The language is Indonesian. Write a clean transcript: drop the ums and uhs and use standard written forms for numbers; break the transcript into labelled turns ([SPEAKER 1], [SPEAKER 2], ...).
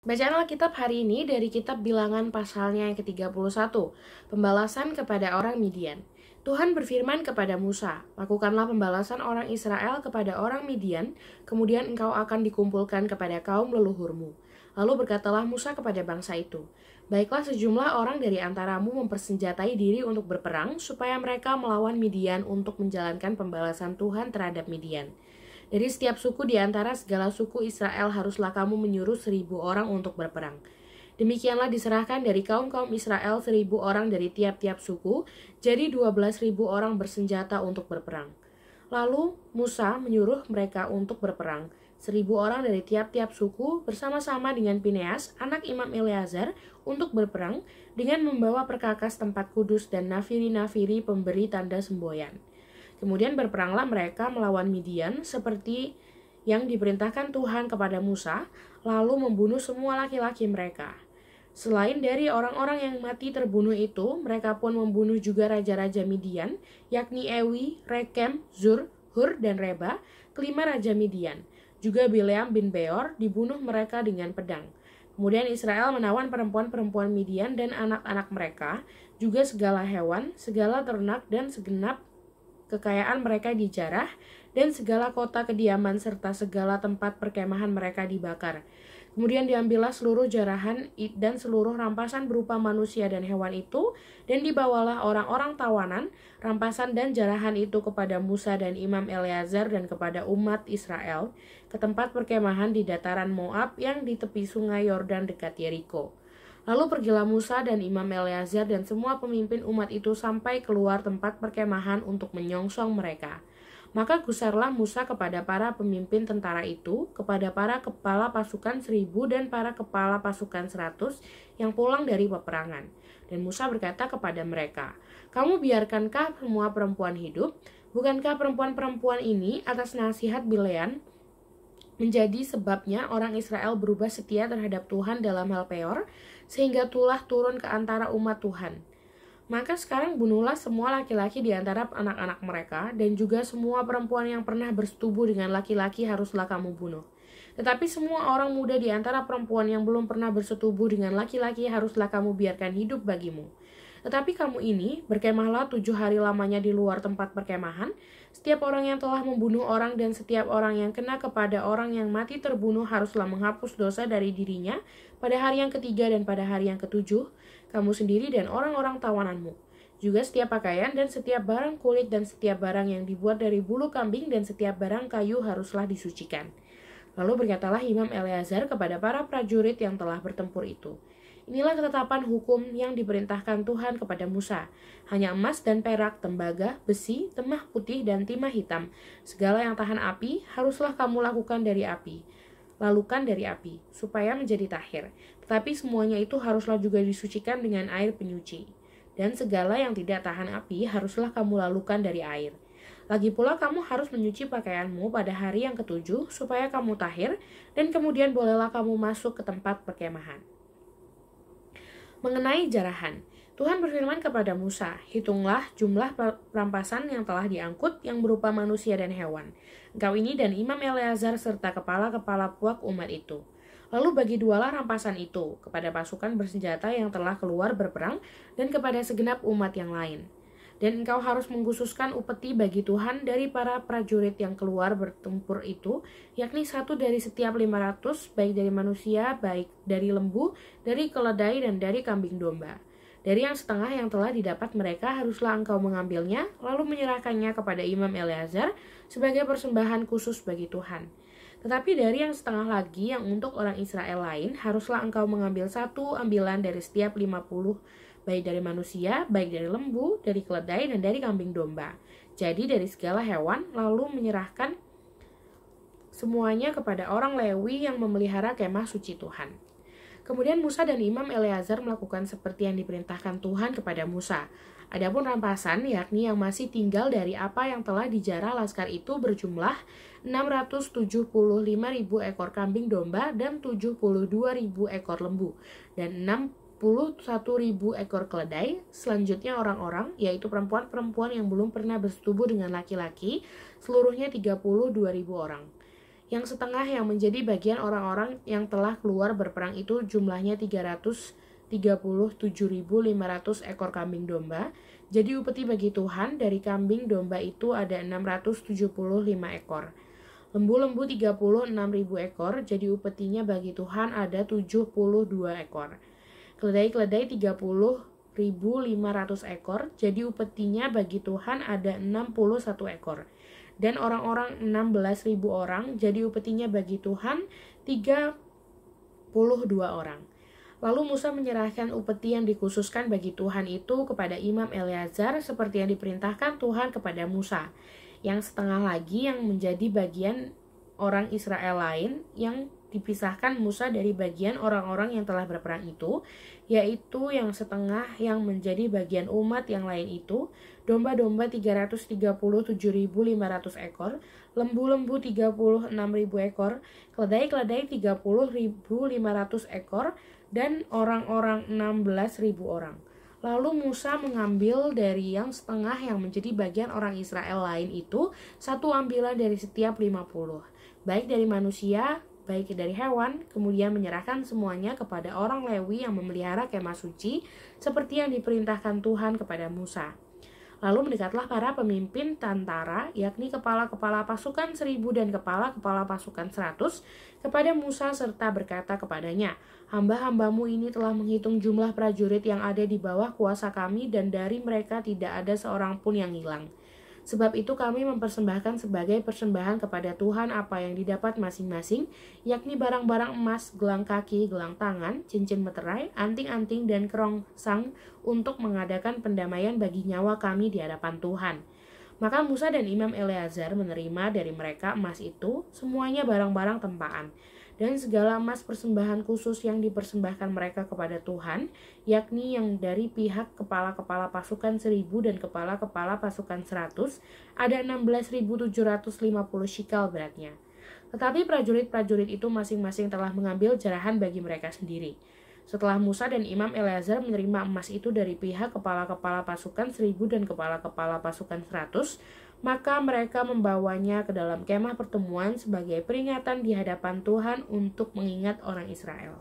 [SPEAKER 1] Bacaan Alkitab hari ini dari kitab Bilangan pasalnya yang ke-31, pembalasan kepada orang Midian. Tuhan berfirman kepada Musa, lakukanlah pembalasan orang Israel kepada orang Midian, kemudian engkau akan dikumpulkan kepada kaum leluhurmu. Lalu berkatalah Musa kepada bangsa itu, baiklah sejumlah orang dari antaramu mempersenjatai diri untuk berperang, supaya mereka melawan Midian untuk menjalankan pembalasan Tuhan terhadap Midian. Dari setiap suku di antara segala suku Israel haruslah kamu menyuruh 1.000 orang untuk berperang. Demikianlah diserahkan dari kaum-kaum Israel 1.000 orang dari tiap-tiap suku, jadi 12.000 orang bersenjata untuk berperang. Lalu Musa menyuruh mereka untuk berperang, 1.000 orang dari tiap-tiap suku bersama-sama dengan Pineas, anak Imam Eleazar, untuk berperang dengan membawa perkakas tempat kudus dan nafiri-nafiri pemberi tanda semboyan. Kemudian berperanglah mereka melawan Midian seperti yang diperintahkan Tuhan kepada Musa, lalu membunuh semua laki-laki mereka. Selain dari orang-orang yang mati terbunuh itu, mereka pun membunuh juga raja-raja Midian, yakni Ewi, Rekem, Zur, Hur, dan Reba, kelima raja Midian. Juga Bileam bin Beor dibunuh mereka dengan pedang. Kemudian Israel menawan perempuan-perempuan Midian dan anak-anak mereka, juga segala hewan, segala ternak, dan segenap kekayaan mereka dijarah, dan segala kota kediaman serta segala tempat perkemahan mereka dibakar. Kemudian diambillah seluruh jarahan dan seluruh rampasan berupa manusia dan hewan itu, dan dibawalah orang-orang tawanan, rampasan dan jarahan itu kepada Musa dan Imam Eleazar dan kepada umat Israel, ke tempat perkemahan di dataran Moab yang di tepi sungai Yordan dekat Yeriko. Lalu pergilah Musa dan Imam Eleazar dan semua pemimpin umat itu sampai keluar tempat perkemahan untuk menyongsong mereka. Maka gusarlah Musa kepada para pemimpin tentara itu, kepada para kepala pasukan 1.000 dan para kepala pasukan 100 yang pulang dari peperangan. Dan Musa berkata kepada mereka, kamu biarkankah semua perempuan hidup? Bukankah perempuan-perempuan ini atas nasihat Bileam menjadi sebabnya orang Israel berubah setia terhadap Tuhan dalam hal Peor, sehingga tulah turun ke antara umat Tuhan. Maka sekarang bunuhlah semua laki-laki di antara anak-anak mereka, dan juga semua perempuan yang pernah bersetubuh dengan laki-laki haruslah kamu bunuh. Tetapi semua orang muda di antara perempuan yang belum pernah bersetubuh dengan laki-laki haruslah kamu biarkan hidup bagimu. Tetapi kamu ini berkemahlah 7 hari lamanya di luar tempat perkemahan. Setiap orang yang telah membunuh orang dan setiap orang yang kena kepada orang yang mati terbunuh haruslah menghapus dosa dari dirinya pada hari yang ketiga dan pada hari yang ketujuh, kamu sendiri dan orang-orang tawananmu. Juga setiap pakaian dan setiap barang kulit dan setiap barang yang dibuat dari bulu kambing dan setiap barang kayu haruslah disucikan. Lalu berkatalah Imam Eleazar kepada para prajurit yang telah bertempur itu, inilah ketetapan hukum yang diperintahkan Tuhan kepada Musa. Hanya emas dan perak, tembaga, besi, temah putih, dan timah hitam. Segala yang tahan api, haruslah kamu lakukan dari api. Lalukan dari api, supaya menjadi tahir. Tetapi semuanya itu haruslah juga disucikan dengan air penyuci. Dan segala yang tidak tahan api, haruslah kamu lalukan dari air. Lagi pula kamu harus menyuci pakaianmu pada hari yang ketujuh, supaya kamu tahir, dan kemudian bolehlah kamu masuk ke tempat perkemahan. Mengenai jarahan, Tuhan berfirman kepada Musa, hitunglah jumlah rampasan yang telah diangkut yang berupa manusia dan hewan. Engkau ini dan Imam Eleazar serta kepala-kepala puak umat itu. Lalu bagi dualah rampasan itu kepada pasukan bersenjata yang telah keluar berperang dan kepada segenap umat yang lain. Dan engkau harus mengkhususkan upeti bagi Tuhan dari para prajurit yang keluar bertempur itu, yakni 1 dari setiap 500, baik dari manusia, baik dari lembu, dari keledai, dan dari kambing domba. Dari yang setengah yang telah didapat mereka haruslah engkau mengambilnya, lalu menyerahkannya kepada Imam Eleazar sebagai persembahan khusus bagi Tuhan. Tetapi dari yang setengah lagi yang untuk orang Israel lain, haruslah engkau mengambil 1 ambilan dari setiap 50, baik dari manusia, baik dari lembu, dari keledai, dan dari kambing domba. Jadi dari segala hewan, lalu menyerahkan semuanya kepada orang Lewi yang memelihara kemah suci Tuhan. Kemudian Musa dan Imam Eleazar melakukan seperti yang diperintahkan Tuhan kepada Musa. Adapun rampasan, yakni yang masih tinggal dari apa yang telah dijarah laskar itu berjumlah 675.000 ekor kambing domba dan 72.000 ekor lembu, dan 61.000 ekor keledai. Selanjutnya orang-orang, yaitu perempuan-perempuan yang belum pernah bersetubuh dengan laki-laki, seluruhnya 32.000 orang. Yang setengah yang menjadi bagian orang-orang yang telah keluar berperang itu jumlahnya 337.500 ekor kambing domba. Jadi upeti bagi Tuhan dari kambing domba itu ada 675 ekor. Lembu-lembu 36.000 ekor, jadi upetinya bagi Tuhan ada 72 ekor. Keledai-keledai 30.500 ekor, jadi upetinya bagi Tuhan ada 61 ekor. Dan orang-orang 16.000 orang, jadi upetinya bagi Tuhan 32 orang. Lalu Musa menyerahkan upeti yang dikhususkan bagi Tuhan itu kepada Imam Eleazar seperti yang diperintahkan Tuhan kepada Musa. Yang setengah lagi yang menjadi bagian orang Israel lain yang dipisahkan Musa dari bagian orang-orang yang telah berperang itu, yaitu yang setengah yang menjadi bagian umat yang lain itu, domba-domba 337.500 ekor, lembu-lembu 36.000 ekor, keledai-keledai 30.500 ekor, dan orang-orang 16.000 orang. Lalu Musa mengambil dari yang setengah yang menjadi bagian orang Israel lain itu, satu ambilan dari setiap 50, baik dari manusia, baik dari hewan, kemudian menyerahkan semuanya kepada orang Lewi yang memelihara kemah suci, seperti yang diperintahkan Tuhan kepada Musa. Lalu mendekatlah para pemimpin tentara, yakni kepala-kepala pasukan 1.000 dan kepala-kepala pasukan 100, kepada Musa serta berkata kepadanya, hamba-hambamu ini telah menghitung jumlah prajurit yang ada di bawah kuasa kami dan dari mereka tidak ada seorang pun yang hilang. Sebab itu kami mempersembahkan sebagai persembahan kepada Tuhan apa yang didapat masing-masing, yakni barang-barang emas, gelang kaki, gelang tangan, cincin meterai, anting-anting, dan kerongsang untuk mengadakan pendamaian bagi nyawa kami di hadapan Tuhan. Maka Musa dan Imam Eleazar menerima dari mereka emas itu, semuanya barang-barang tempaan, dan segala emas persembahan khusus yang dipersembahkan mereka kepada Tuhan, yakni yang dari pihak kepala-kepala pasukan 1.000 dan kepala-kepala pasukan 100, ada 16.750 shikal beratnya. Tetapi prajurit-prajurit itu masing-masing telah mengambil jarahan bagi mereka sendiri. Setelah Musa dan Imam Eleazar menerima emas itu dari pihak kepala-kepala pasukan 1.000 dan kepala-kepala pasukan 100, maka mereka membawanya ke dalam kemah pertemuan sebagai peringatan di hadapan Tuhan untuk mengingat orang Israel.